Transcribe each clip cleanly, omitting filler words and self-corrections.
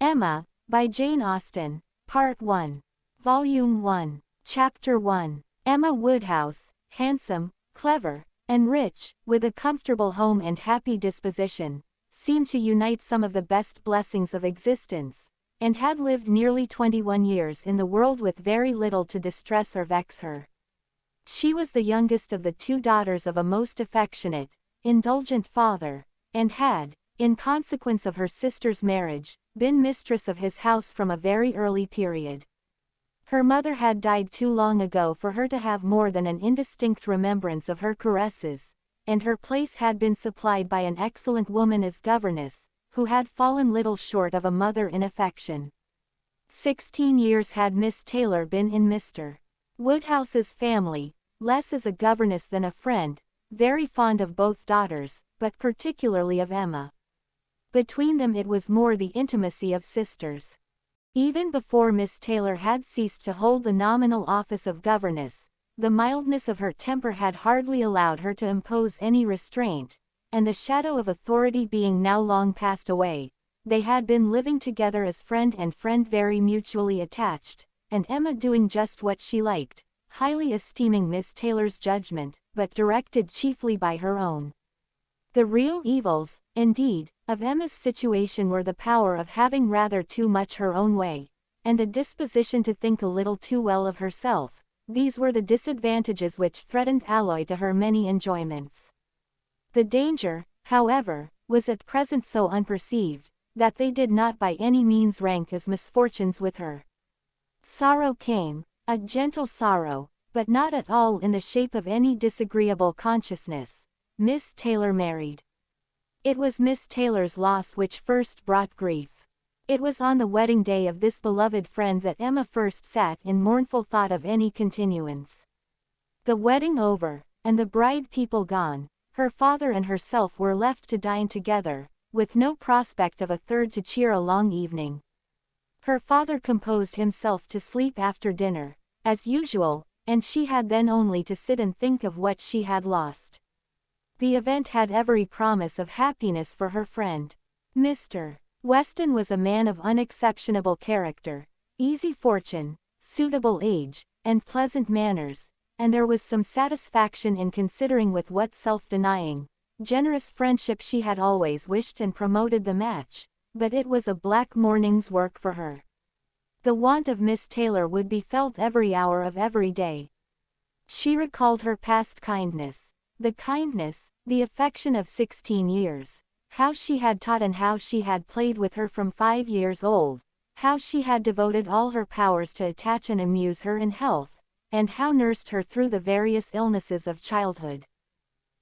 Emma, by Jane Austen, Part 1. Volume 1. Chapter 1. Emma Woodhouse, handsome, clever, and rich, with a comfortable home and happy disposition, seemed to unite some of the best blessings of existence, and had lived nearly 21 years in the world with very little to distress or vex her. She was the youngest of the two daughters of a most affectionate, indulgent father, and had, in consequence of her sister's marriage, been mistress of his house from a very early period. Her mother had died too long ago for her to have more than an indistinct remembrance of her caresses, and her place had been supplied by an excellent woman as governess, who had fallen little short of a mother in affection. 16 years had Miss Taylor been in Mr. Woodhouse's family, less as a governess than a friend, very fond of both daughters, but particularly of Emma. Between them it was more the intimacy of sisters. Even before Miss Taylor had ceased to hold the nominal office of governess, the mildness of her temper had hardly allowed her to impose any restraint, and the shadow of authority being now long passed away, they had been living together as friend and friend, very mutually attached, and Emma doing just what she liked, highly esteeming Miss Taylor's judgment, but directed chiefly by her own. The real evils, indeed, of Emma's situation were the power of having rather too much her own way, and a disposition to think a little too well of herself. These were the disadvantages which threatened alloy to her many enjoyments. The danger, however, was at present so unperceived, that they did not by any means rank as misfortunes with her. Sorrow came, a gentle sorrow, but not at all in the shape of any disagreeable consciousness. Miss Taylor married. It was Miss Taylor's loss which first brought grief. It was on the wedding day of this beloved friend that Emma first sat in mournful thought of any continuance. The wedding over, and the bride people gone, her father and herself were left to dine together, with no prospect of a third to cheer a long evening. Her father composed himself to sleep after dinner, as usual, and she had then only to sit and think of what she had lost. The event had every promise of happiness for her friend. Mr. Weston was a man of unexceptionable character, easy fortune, suitable age, and pleasant manners, and there was some satisfaction in considering with what self-denying, generous friendship she had always wished and promoted the match, but it was a black morning's work for her. The want of Miss Taylor would be felt every hour of every day. She recalled her past kindness, the kindness, the affection of 16 years, how she had taught and how she had played with her from 5 years old, how she had devoted all her powers to attach and amuse her in health, and how nursed her through the various illnesses of childhood.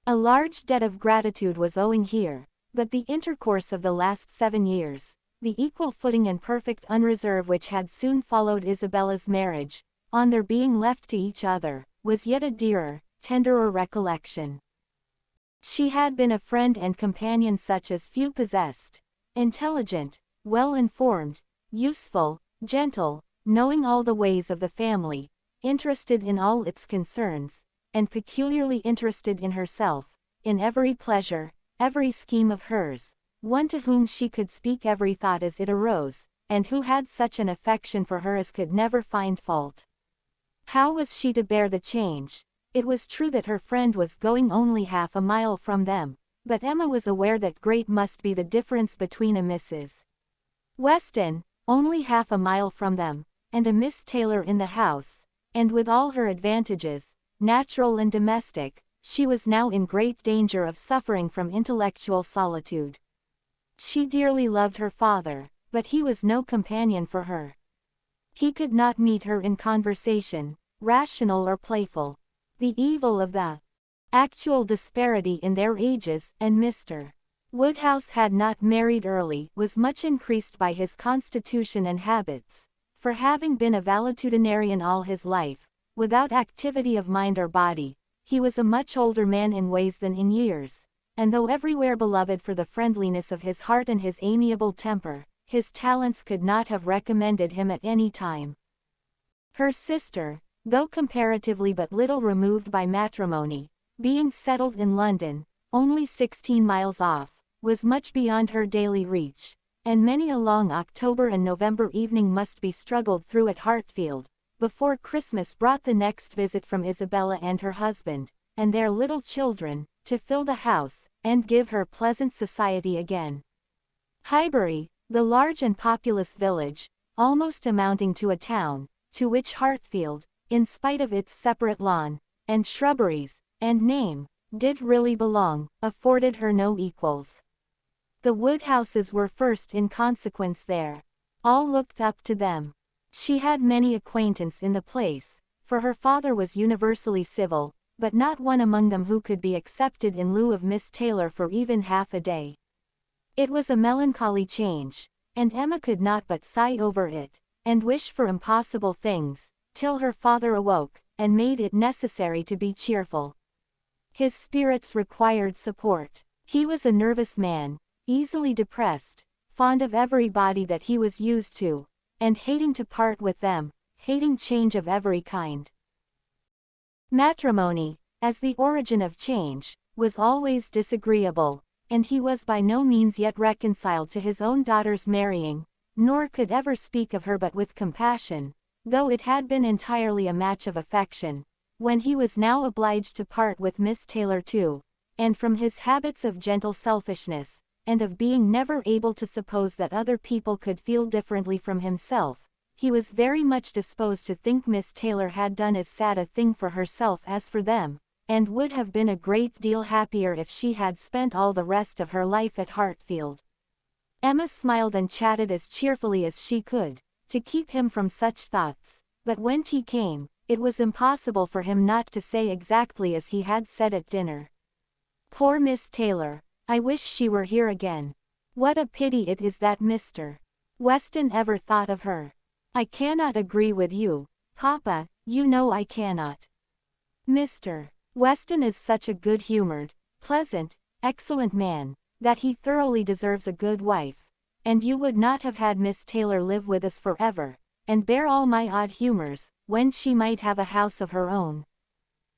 A large debt of gratitude was owing here, but the intercourse of the last 7 years, the equal footing and perfect unreserve which had soon followed Isabella's marriage, on their being left to each other, was yet a dearer, tenderer recollection. She had been a friend and companion such as few possessed, intelligent, well-informed, useful, gentle, knowing all the ways of the family, interested in all its concerns, and peculiarly interested in herself, in every pleasure, every scheme of hers, one to whom she could speak every thought as it arose, and who had such an affection for her as could never find fault. How was she to bear the change? It was true that her friend was going only half a mile from them, but Emma was aware that great must be the difference between a Mrs. Weston, only half a mile from them, and a Miss Taylor in the house, and with all her advantages, natural and domestic, she was now in great danger of suffering from intellectual solitude. She dearly loved her father, but he was no companion for her. He could not meet her in conversation, rational or playful. The evil of the actual disparity in their ages, and Mr. Woodhouse had not married early, was much increased by his constitution and habits, for having been a valetudinarian all his life, without activity of mind or body, he was a much older man in ways than in years, and though everywhere beloved for the friendliness of his heart and his amiable temper, his talents could not have recommended him at any time. Her sister, though comparatively but little removed by matrimony, being settled in London, only 16 miles off, was much beyond her daily reach, and many a long October and November evening must be struggled through at Hartfield, before Christmas brought the next visit from Isabella and her husband, and their little children, to fill the house, and give her pleasant society again. Highbury, the large and populous village, almost amounting to a town, to which Hartfield, in spite of its separate lawn, and shrubberies, and name, did really belong, afforded her no equals. The Woodhouses were first in consequence there. All looked up to them. She had many acquaintance in the place, for her father was universally civil, but not one among them who could be accepted in lieu of Miss Taylor for even half a day. It was a melancholy change, and Emma could not but sigh over it, and wish for impossible things, till her father awoke, and made it necessary to be cheerful. His spirits required support. He was a nervous man, easily depressed, fond of everybody that he was used to, and hating to part with them, hating change of every kind. Matrimony, as the origin of change, was always disagreeable, and he was by no means yet reconciled to his own daughter's marrying, nor could ever speak of her but with compassion, though it had been entirely a match of affection, when he was now obliged to part with Miss Taylor too, and from his habits of gentle selfishness, and of being never able to suppose that other people could feel differently from himself, he was very much disposed to think Miss Taylor had done as sad a thing for herself as for them, and would have been a great deal happier if she had spent all the rest of her life at Hartfield. Emma smiled and chatted as cheerfully as she could, to keep him from such thoughts, but when tea came, it was impossible for him not to say exactly as he had said at dinner. Poor Miss Taylor, I wish she were here again. What a pity it is that Mr. Weston ever thought of her. I cannot agree with you, Papa, you know I cannot. Mr. Weston is such a good-humored, pleasant, excellent man, that he thoroughly deserves a good wife, and you would not have had Miss Taylor live with us forever, and bear all my odd humors, when she might have a house of her own.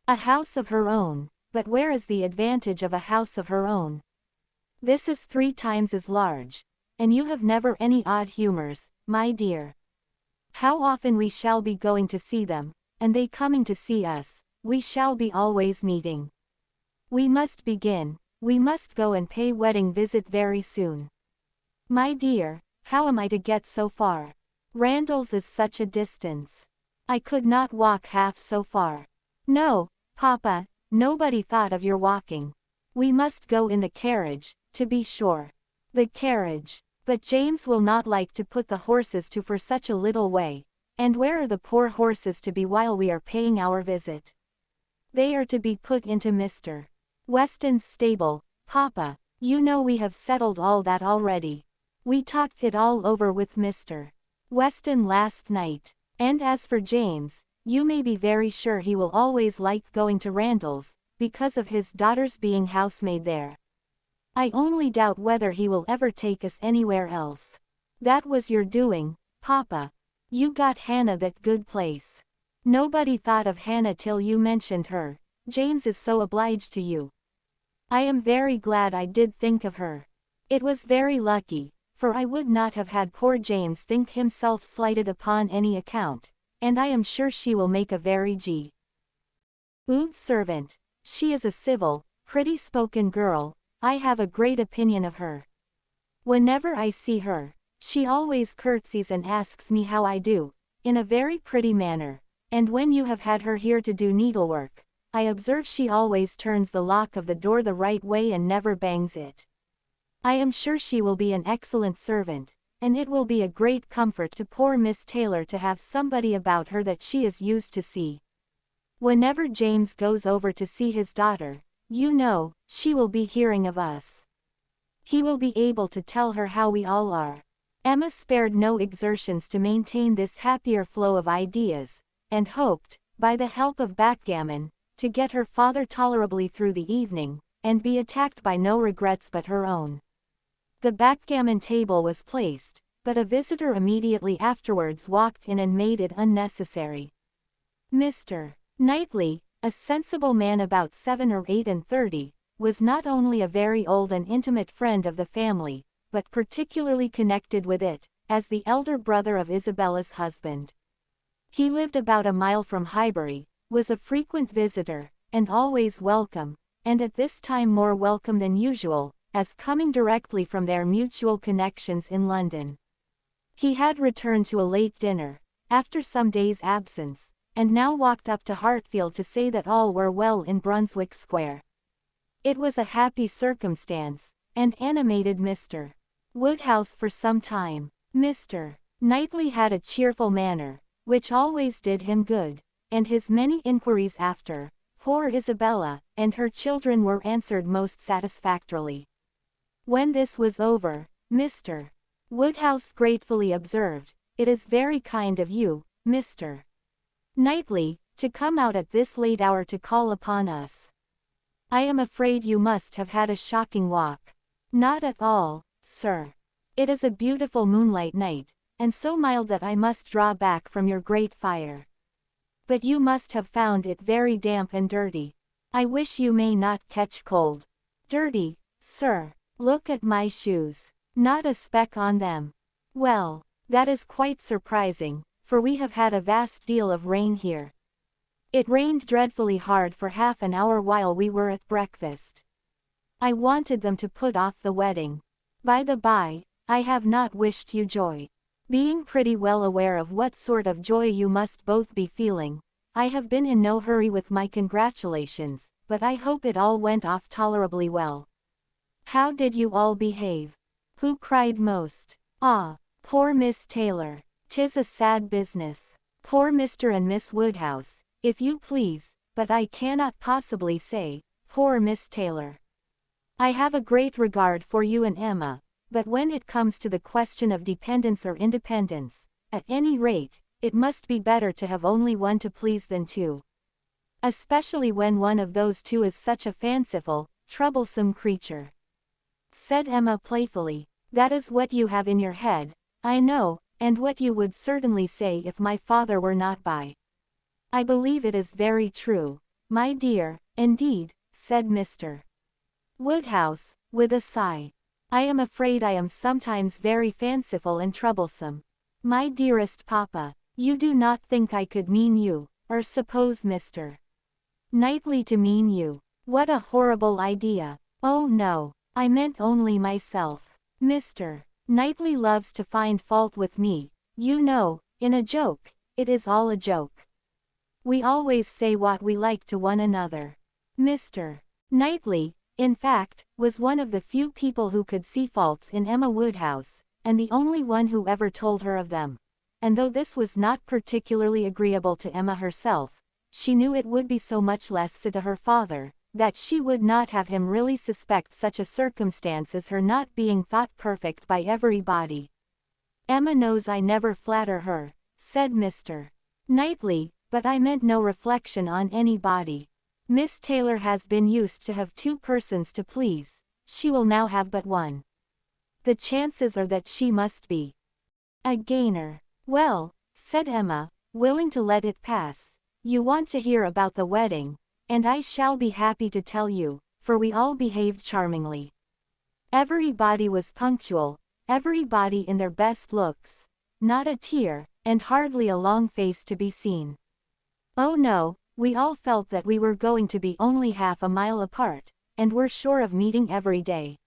A house of her own, but where is the advantage of a house of her own? This is 3 times as large, and you have never any odd humors, my dear. How often we shall be going to see them, and they coming to see us, we shall be always meeting. We must begin, we must go and pay wedding visit very soon. My dear, how am I to get so far? Randalls is such a distance. I could not walk half so far. No, Papa, nobody thought of your walking. We must go in the carriage, to be sure. The carriage. But James will not like to put the horses to for such a little way, and where are the poor horses to be while we are paying our visit? They are to be put into Mr. Weston's stable, Papa. You know we have settled all that already. We talked it all over with Mr. Weston last night, and as for James, you may be very sure he will always like going to Randalls, because of his daughter's being housemaid there. I only doubt whether he will ever take us anywhere else. That was your doing, Papa. You got Hannah that good place. Nobody thought of Hannah till you mentioned her. James is so obliged to you. I am very glad I did think of her. It was very lucky, for I would not have had poor James think himself slighted upon any account, and I am sure she will make a very good servant. She is a civil, pretty-spoken girl. I have a great opinion of her. Whenever I see her, she always curtsies and asks me how I do, in a very pretty manner, and when you have had her here to do needlework, I observe she always turns the lock of the door the right way and never bangs it. I am sure she will be an excellent servant, and it will be a great comfort to poor Miss Taylor to have somebody about her that she is used to see. Whenever James goes over to see his daughter, you know, she will be hearing of us. He will be able to tell her how we all are. Emma spared no exertions to maintain this happier flow of ideas, and hoped, by the help of backgammon, to get her father tolerably through the evening, and be attacked by no regrets but her own. The backgammon table was placed, but a visitor immediately afterwards walked in and made it unnecessary. Mr. Knightley, a sensible man about 7 or 8 and 30, was not only a very old and intimate friend of the family, but particularly connected with it, as the elder brother of Isabella's husband. He lived about a mile from Highbury, was a frequent visitor, and always welcome, and at this time more welcome than usual, as coming directly from their mutual connections in London. He had returned to a late dinner, after some days' absence, and now walked up to Hartfield to say that all were well in Brunswick Square. It was a happy circumstance, and animated Mr. Woodhouse for some time. Mr. Knightley had a cheerful manner, which always did him good, and his many inquiries after poor Isabella and her children were answered most satisfactorily. When this was over, Mr. Woodhouse gratefully observed, "It is very kind of you, Mr. Knightley, to come out at this late hour to call upon us. I am afraid you must have had a shocking walk." "Not at all, sir. It is a beautiful moonlight night, and so mild that I must draw back from your great fire. But you must have found it very damp and dirty. I wish you may not catch cold." "Dirty, sir? Look at my shoes. Not a speck on them." "Well, that is quite surprising, for we have had a vast deal of rain here. It rained dreadfully hard for half an hour while we were at breakfast. I wanted them to put off the wedding. By the by, I have not wished you joy. Being pretty well aware of what sort of joy you must both be feeling, I have been in no hurry with my congratulations, but I hope it all went off tolerably well. How did you all behave? Who cried most?" "Ah, poor Miss Taylor. 'Tis a sad business. Poor Mr. and Miss Woodhouse, if you please, but I cannot possibly say, poor Miss Taylor. I have a great regard for you and Emma, but when it comes to the question of dependence or independence, at any rate, it must be better to have only one to please than two. Especially when one of those two is such a fanciful, troublesome creature," said Emma playfully. "That is what you have in your head, I know, and what you would certainly say if my father were not by. I believe it is very true, my dear." "Indeed," said Mr. Woodhouse, with a sigh. "I am afraid I am sometimes very fanciful and troublesome. My dearest papa, you do not think I could mean you, or suppose Mr. Knightley to mean you. What a horrible idea." "Oh no, I meant only myself. Mr. Knightley loves to find fault with me, you know, in a joke. It is all a joke. We always say what we like to one another." Mr. Knightley, in fact, was one of the few people who could see faults in Emma Woodhouse, and the only one who ever told her of them. And though this was not particularly agreeable to Emma herself, she knew it would be so much less so to her father, that she would not have him really suspect such a circumstance as her not being thought perfect by everybody. "Emma knows I never flatter her," said Mr. Knightley, "but I meant no reflection on anybody. Miss Taylor has been used to have two persons to please, she will now have but one. The chances are that she must be a gainer." "Well," said Emma, willing to let it pass, "you want to hear about the wedding, and I shall be happy to tell you, for we all behaved charmingly. Everybody was punctual, everybody in their best looks, not a tear, and hardly a long face to be seen. Oh no, we all felt that we were going to be only half a mile apart, and were sure of meeting every day.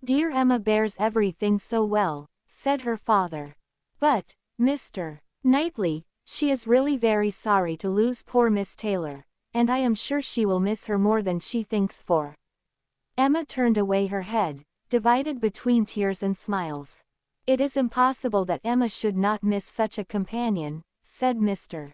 Dear Emma bears everything so well," said her father. "But, Mr. Knightley, she is really very sorry to lose poor Miss Taylor, and I am sure she will miss her more than she thinks for." Emma turned away her head, divided between tears and smiles. "It is impossible that Emma should not miss such a companion," said Mr.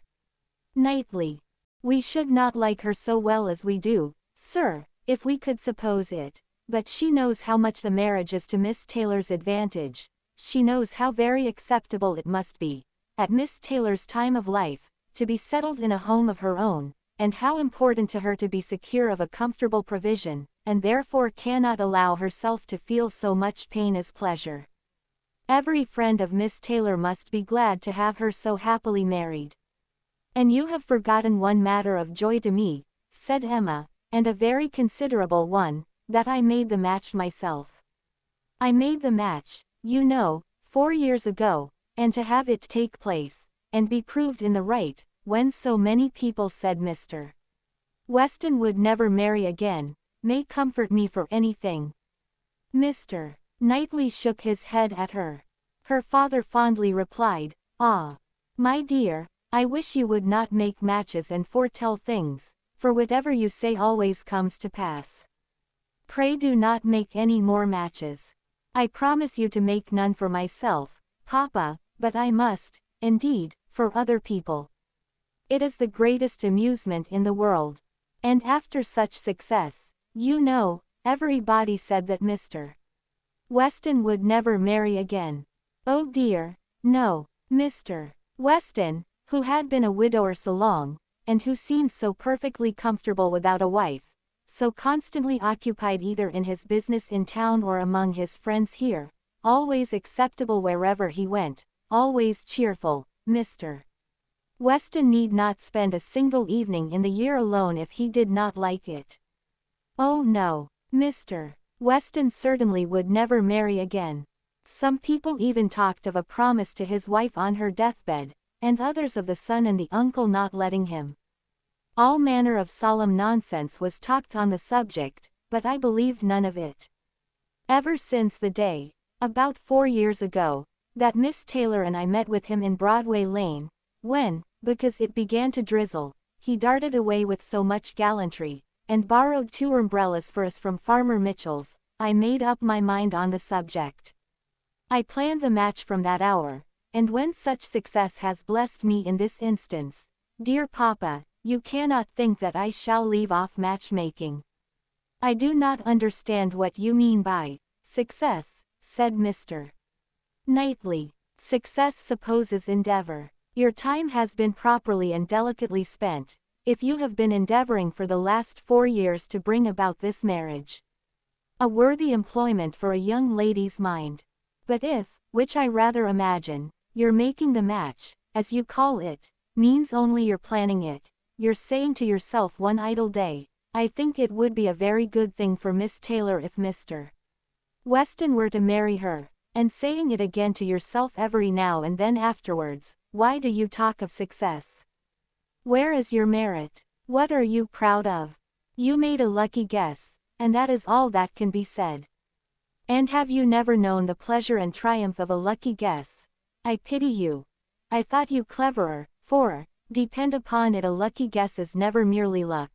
Knightley. "We should not like her so well as we do, sir, if we could suppose it, but she knows how much the marriage is to Miss Taylor's advantage. She knows how very acceptable it must be, at Miss Taylor's time of life, to be settled in a home of her own, and how important to her to be secure of a comfortable provision, and therefore cannot allow herself to feel so much pain as pleasure. Every friend of Miss Taylor must be glad to have her so happily married." "And you have forgotten one matter of joy to me," said Emma, "and a very considerable one, that I made the match myself. I made the match, 4 years ago, and to have it take place, and be proved in the right, when so many people said Mr. Weston would never marry again, may comfort me for anything. Mr. Knightley shook his head at her. Her father fondly replied, "Ah, my dear, I wish you would not make matches and foretell things, for whatever you say always comes to pass. Pray do not make any more matches. I promise you to make none for myself, Papa, but I must, indeed, for other people. It is the greatest amusement in the world." And after such success, everybody said that Mr. Weston would never marry again. Oh dear, no. Mr. Weston, who had been a widower so long, and who seemed so perfectly comfortable without a wife, so constantly occupied either in his business in town or among his friends here, always acceptable wherever he went, always cheerful, Mr. Weston need not spend a single evening in the year alone if he did not like it. Oh no, Mr. Weston certainly would never marry again. Some people even talked of a promise to his wife on her deathbed, and others of the son and the uncle not letting him. All manner of solemn nonsense was talked on the subject, but I believed none of it. Ever since the day, about 4 years ago, that Miss Taylor and I met with him in Broadway Lane, when, because it began to drizzle, he darted away with so much gallantry, and borrowed 2 umbrellas for us from Farmer Mitchell's, I made up my mind on the subject. I planned the match from that hour, and when such success has blessed me in this instance, dear Papa, you cannot think that I shall leave off matchmaking. I do not understand what you mean by success, said Mr. Knightley. Success supposes endeavor. Your time has been properly and delicately spent, if you have been endeavoring for the last 4 years to bring about this marriage. A worthy employment for a young lady's mind. But if, which I rather imagine, you're making the match, as you call it, means only you're planning it, you're saying to yourself one idle day, I think it would be a very good thing for Miss Taylor if Mr. Weston were to marry her, and saying it again to yourself every now and then afterwards, why do you talk of success? Where is your merit? What are you proud of? You made a lucky guess, and that is all that can be said. And have you never known the pleasure and triumph of a lucky guess? I pity you. I thought you cleverer, for, depend upon it, a lucky guess is never merely luck.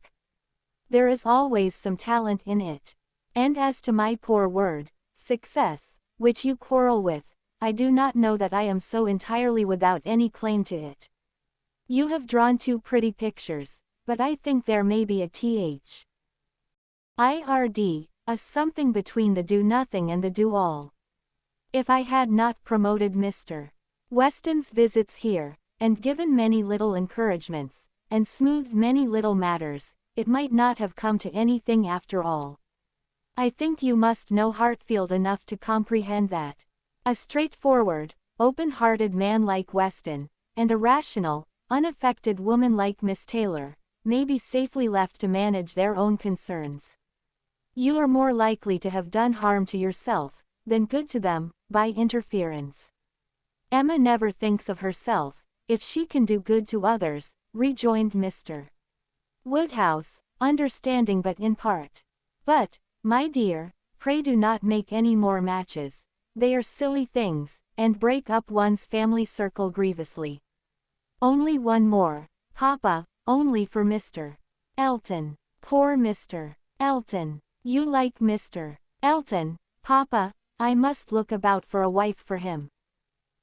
There is always some talent in it. And as to my poor word, success, which you quarrel with, I do not know that I am so entirely without any claim to it. You have drawn 2 pretty pictures, but I think there may be a th. a something between the do-nothing and the do-all. If I had not promoted Mr. Weston's visits here, and given many little encouragements, and smoothed many little matters, it might not have come to anything after all. I think you must know Hartfield enough to comprehend that a straightforward, open-hearted man like Weston, and a rational, unaffected woman like Miss Taylor, may be safely left to manage their own concerns. You are more likely to have done harm to yourself, than good to them, by interference. Emma never thinks of herself, if she can do good to others, rejoined Mr. Woodhouse, understanding but in part. But, my dear, pray do not make any more matches. They are silly things, and break up one's family circle grievously. Only one more, Papa, only for Mr. Elton. Poor Mr. Elton. You like Mr. Elton, Papa? I must look about for a wife for him.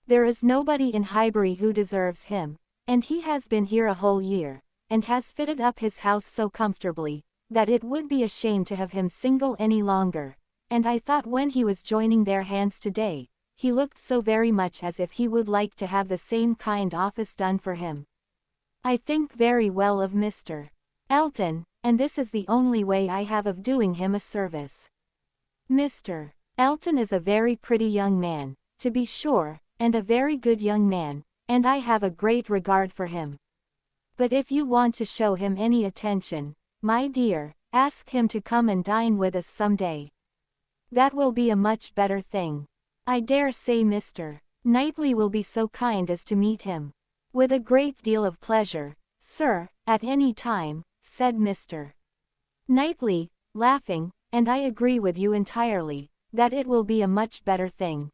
There is nobody in Highbury who deserves him, and he has been here a whole year, and has fitted up his house so comfortably, that it would be a shame to have him single any longer, and I thought when he was joining their hands today, he looked so very much as if he would like to have the same kind office done for him. I think very well of Mr. Elton, and this is the only way I have of doing him a service. Mr. Elton is a very pretty young man, to be sure, and a very good young man, and I have a great regard for him. But if you want to show him any attention, my dear, ask him to come and dine with us some day. That will be a much better thing. I dare say Mr. Knightley will be so kind as to meet him. With a great deal of pleasure, sir, at any time, said Mr. Knightley, laughing, and I agree with you entirely, that it will be a much better thing.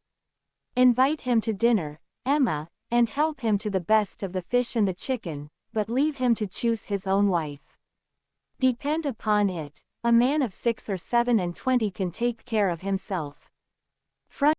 Invite him to dinner, Emma, and help him to the best of the fish and the chicken, but leave him to choose his own wife. Depend upon it, a man of 6 or 7 and 20 can take care of himself. Front